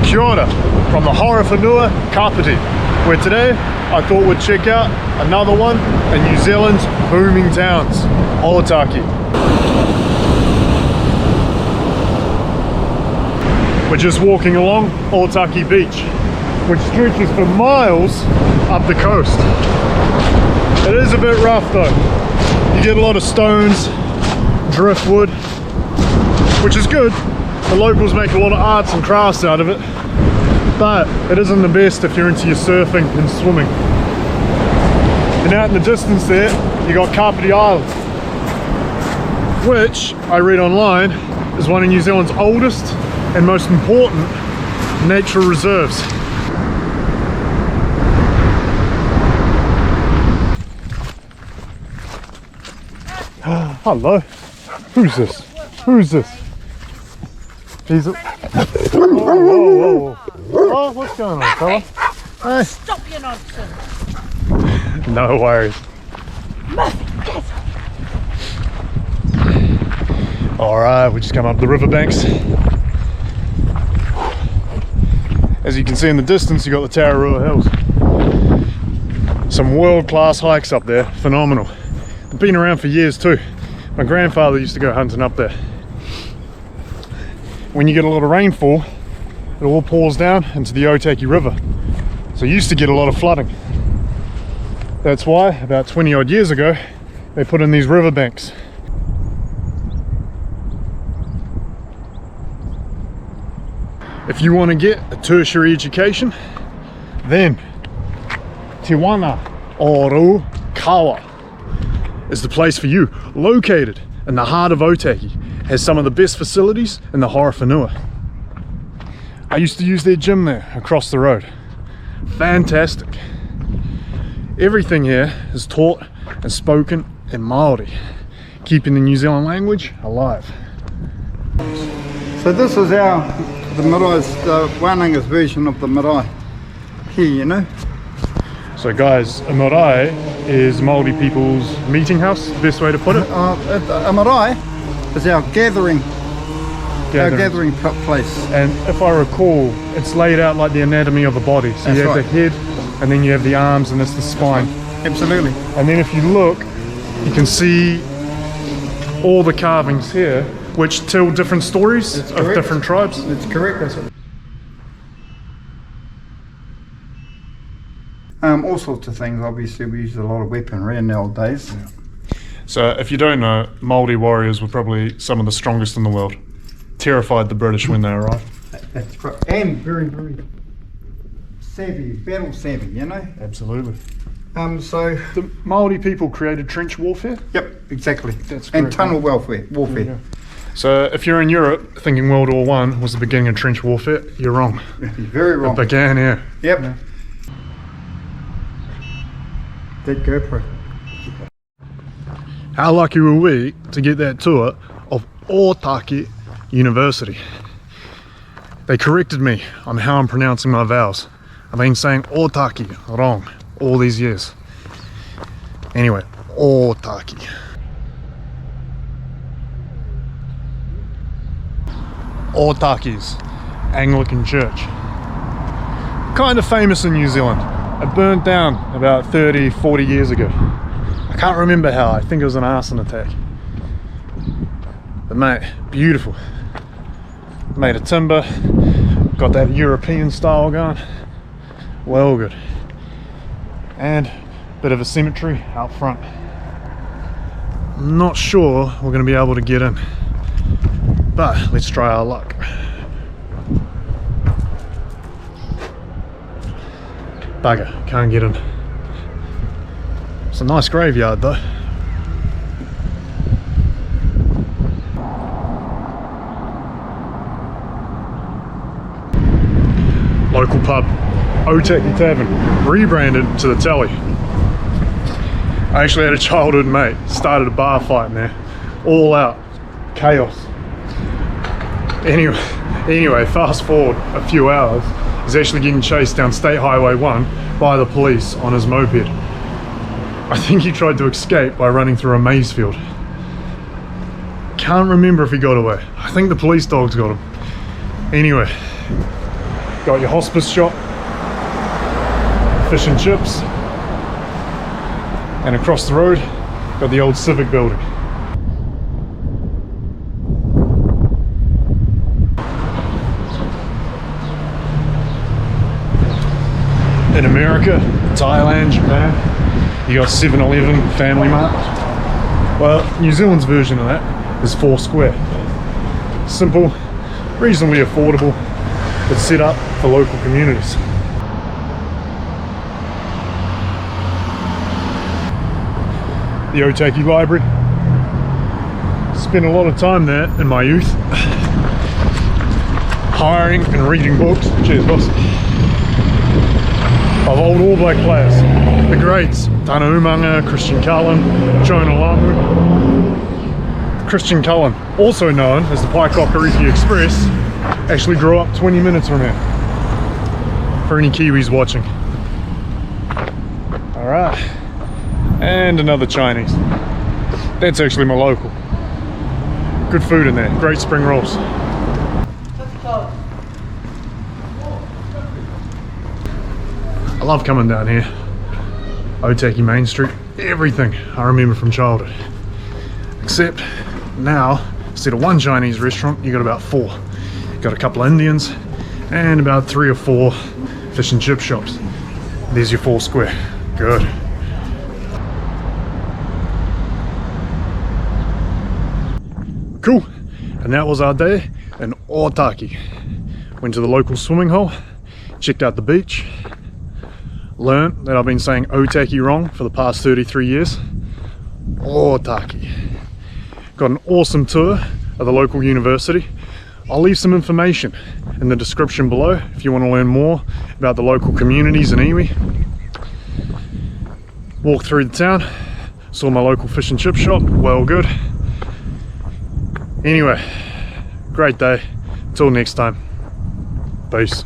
Kia ora from the Horowhenua Kapiti, where today I thought we'd check out another one in New Zealand's booming towns, OTAKI. We're just walking along OTAKI Beach, which stretches for miles up the coast. It is a bit rough though. You get a lot of stones, driftwood, which is good. The locals make a lot of arts and crafts out of it, but it isn't the best if you're into your surfing and swimming. And out in the distance there, you got Kapiti Island, which I read online is one of New Zealand's oldest and most important natural reserves. Hello. Who's this? Who's this? He's a... Whoa. Oh, what's going on, fella? Hey. Stop your nonsense. No worries. Alright, we just come up the riverbanks. As you can see in the distance, you got the Tararua Hills. Some world-class hikes up there, phenomenal. They've been around for years too. My grandfather used to go hunting up there. When you get a lot of rainfall, it all pours down into the OTAKI River. So you used to get a lot of flooding. That's why, about 20 odd years ago, they put in these riverbanks. If you want to get a tertiary education, then Te Wana Oru Kawa is the place for you. Located in the heart of OTAKI, has some of the best facilities in the Horowhenua. I used to use their gym there across the road. Fantastic. Everything here is taught and spoken in Māori, keeping the New Zealand language alive. So this is the marai's, the Wānanga's version of the marae here, you know. So guys, a marae is Māori people's meeting house, the best way to put it? A marae is our gathering place. And if I recall, it's laid out like the anatomy of a body. So you have the head, and then you have the arms, and it's the spine. Absolutely. And then if you look, you can see all the carvings here, which tell different stories of different tribes. That's correct. That's it. All sorts of things. Obviously, we use a lot of weaponry nowadays. Yeah. So if you don't know, Māori warriors were probably some of the strongest in the world. Terrified the British when they arrived. That's correct. And very, very savvy, battle savvy, you know? Absolutely. So the Māori people created trench warfare? Yep, exactly. That's and correct, tunnel warfare. So if you're in Europe thinking World War I was the beginning of trench warfare, you're wrong. Very wrong. It began here. Yep. Yeah. That GoPro. How lucky were we to get that tour of OTAKI University? They corrected me on how I'm pronouncing my vowels. I've been saying OTAKI wrong all these years. Anyway, OTAKI. OTAKI's Anglican Church. Kind of famous in New Zealand. It burnt down about 30, 40 years ago. I can't remember how, I think it was an arson attack. But mate, beautiful. Made of timber, got that European style going. Well good. And a bit of a cemetery out front. I'm not sure we're going to be able to get in, but let's try our luck. Bugger, can't get in. It's a nice graveyard though. Local pub, OTAKI Tavern, rebranded to the Telly. I actually had a childhood mate, started a bar fight in there, all out, chaos. Anyway, fast forward a few hours, he's actually getting chased down State Highway 1 by the police on his moped. I think he tried to escape by running through a maize field. Can't remember if he got away. I think the police dogs got him. Anyway, got your hospice shop, fish and chips, and across the road, got the old civic building. In America, Thailand, Japan, you got 7-Eleven, Family Mart. Well, New Zealand's version of that is Foursquare. Simple, reasonably affordable, but set up for local communities. The OTAKI library. Spent a lot of time there in my youth, hiring and reading books. Cheers, boss. Of old All Black players, the greats, Tana Umanga, Christian Cullen, Jonah Lamu. Christian Cullen, also known as the Paikokaripi Express, actually grew up 20 minutes from here. For any Kiwis watching. Alright, and another Chinese. That's actually my local. Good food in there, great spring rolls. I love coming down here. OTAKI Main Street, everything I remember from childhood. Except now, instead of one Chinese restaurant, you got about 4. You got a couple of Indians and about 3 or 4 fish and chip shops. There's your Foursquare. Good. Cool. And that was our day in OTAKI. Went to the local swimming hole, checked out the beach, learned that I've been saying OTAKI wrong for the past 33 years. OTAKI. Got an awesome tour of the local university. I'll leave some information in the description below if you want to learn more about the local communities in Iwi. Walked through the town, saw my local fish and chip shop, well good. Anyway, great day. Till next time. Peace.